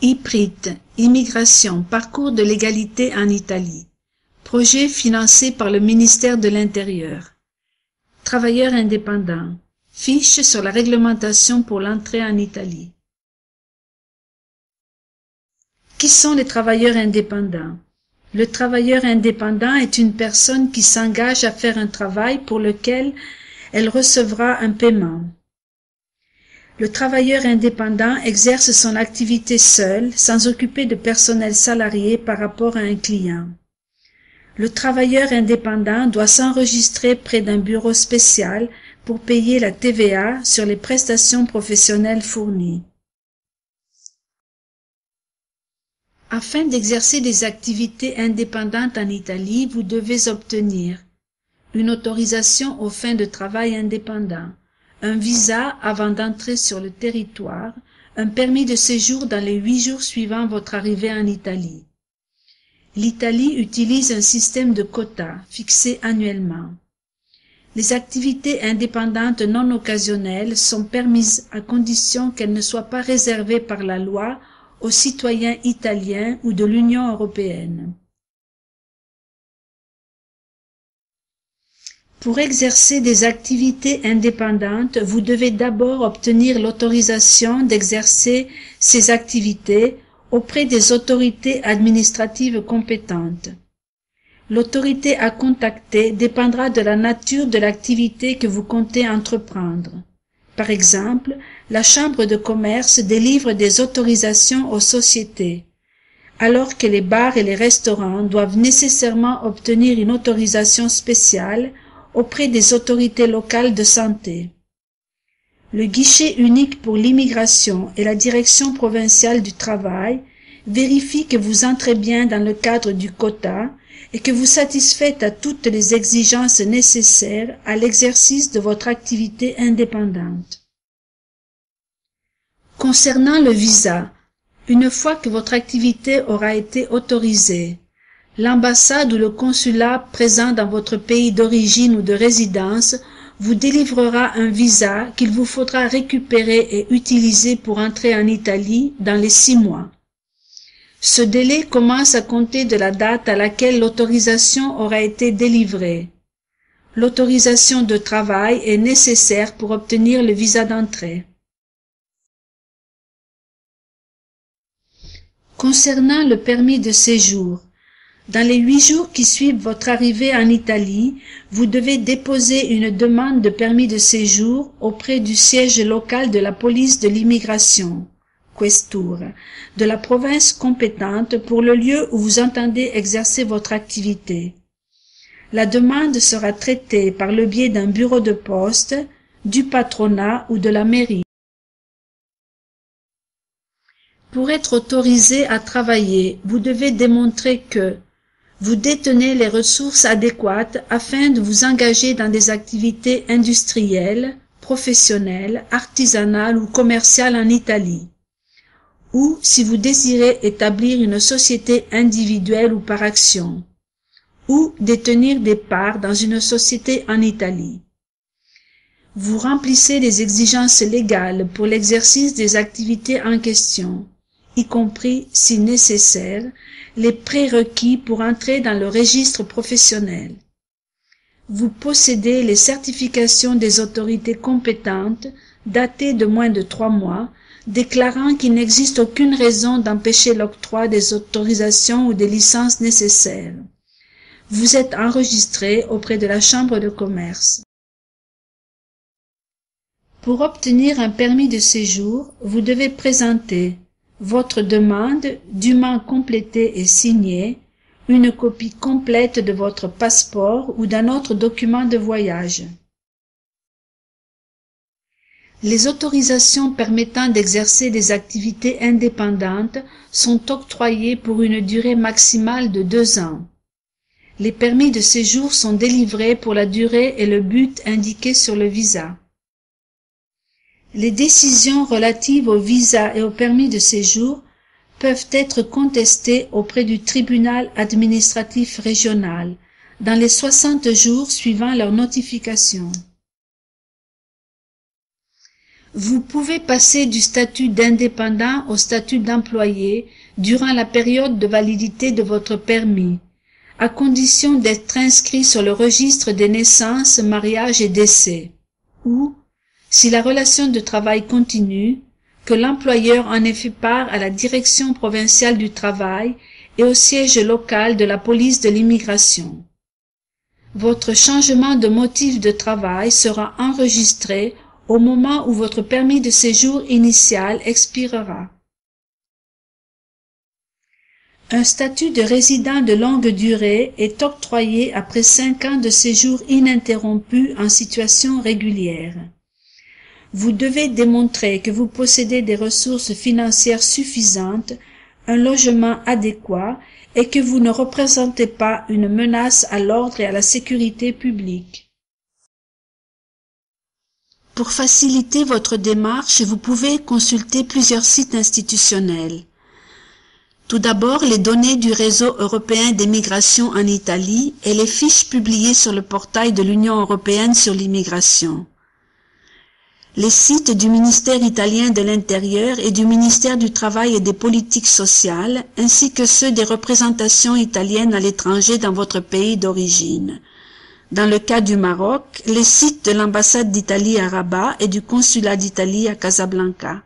IPRIT, Immigration, Parcours de l'égalité en Italie. Projet financé par le ministère de l'Intérieur. Travailleurs indépendants. Fiche sur la réglementation pour l'entrée en Italie. Qui sont les travailleurs indépendants? Le travailleur indépendant est une personne qui s'engage à faire un travail pour lequel elle recevra un paiement. Le travailleur indépendant exerce son activité seul, sans occuper de personnel salarié par rapport à un client. Le travailleur indépendant doit s'enregistrer près d'un bureau spécial pour payer la TVA sur les prestations professionnelles fournies. Afin d'exercer des activités indépendantes en Italie, vous devez obtenir une autorisation aux fins de travail indépendant, un visa avant d'entrer sur le territoire, un permis de séjour dans les 8 jours suivant votre arrivée en Italie. L'Italie utilise un système de quotas fixé annuellement. Les activités indépendantes non occasionnelles sont permises à condition qu'elles ne soient pas réservées par la loi aux citoyens italiens ou de l'Union européenne. Pour exercer des activités indépendantes, vous devez d'abord obtenir l'autorisation d'exercer ces activités auprès des autorités administratives compétentes. L'autorité à contacter dépendra de la nature de l'activité que vous comptez entreprendre. Par exemple, la Chambre de commerce délivre des autorisations aux sociétés, alors que les bars et les restaurants doivent nécessairement obtenir une autorisation spéciale auprès des autorités locales de santé. Le guichet unique pour l'immigration et la direction provinciale du travail vérifient que vous entrez bien dans le cadre du quota et que vous satisfaites à toutes les exigences nécessaires à l'exercice de votre activité indépendante. Concernant le visa, une fois que votre activité aura été autorisée, l'ambassade ou le consulat présent dans votre pays d'origine ou de résidence vous délivrera un visa qu'il vous faudra récupérer et utiliser pour entrer en Italie dans les 6 mois. Ce délai commence à compter de la date à laquelle l'autorisation aura été délivrée. L'autorisation de travail est nécessaire pour obtenir le visa d'entrée. Concernant le permis de séjour, dans les 8 jours qui suivent votre arrivée en Italie, vous devez déposer une demande de permis de séjour auprès du siège local de la police de l'immigration, Questura, de la province compétente pour le lieu où vous entendez exercer votre activité. La demande sera traitée par le biais d'un bureau de poste, du patronat ou de la mairie. Pour être autorisé à travailler, vous devez démontrer que vous détenez les ressources adéquates afin de vous engager dans des activités industrielles, professionnelles, artisanales ou commerciales en Italie. Ou si vous désirez établir une société individuelle ou par action, ou détenir des parts dans une société en Italie. Vous remplissez les exigences légales pour l'exercice des activités en question, y compris, si nécessaire, les prérequis pour entrer dans le registre professionnel. Vous possédez les certifications des autorités compétentes datées de moins de 3 mois, déclarant qu'il n'existe aucune raison d'empêcher l'octroi des autorisations ou des licences nécessaires. Vous êtes enregistré auprès de la Chambre de commerce. Pour obtenir un permis de séjour, vous devez présenter votre demande dûment complétée et signée, une copie complète de votre passeport ou d'un autre document de voyage. Les autorisations permettant d'exercer des activités indépendantes sont octroyées pour une durée maximale de 2 ans. Les permis de séjour sont délivrés pour la durée et le but indiqués sur le visa. Les décisions relatives au visa et au permis de séjour peuvent être contestées auprès du tribunal administratif régional dans les 60 jours suivant leur notification. Vous pouvez passer du statut d'indépendant au statut d'employé durant la période de validité de votre permis, à condition d'être inscrit sur le registre des naissances, mariages et décès, ou, si la relation de travail continue, que l'employeur en ait fait part à la direction provinciale du travail et au siège local de la police de l'immigration. Votre changement de motif de travail sera enregistré au moment où votre permis de séjour initial expirera. Un statut de résident de longue durée est octroyé après 5 ans de séjour ininterrompu en situation régulière. Vous devez démontrer que vous possédez des ressources financières suffisantes, un logement adéquat et que vous ne représentez pas une menace à l'ordre et à la sécurité publique. Pour faciliter votre démarche, vous pouvez consulter plusieurs sites institutionnels. Tout d'abord, les données du réseau européen des migrations en Italie et les fiches publiées sur le portail de l'Union européenne sur l'immigration. Les sites du ministère italien de l'Intérieur et du ministère du Travail et des Politiques sociales, ainsi que ceux des représentations italiennes à l'étranger dans votre pays d'origine. Dans le cas du Maroc, les sites de l'ambassade d'Italie à Rabat et du consulat d'Italie à Casablanca.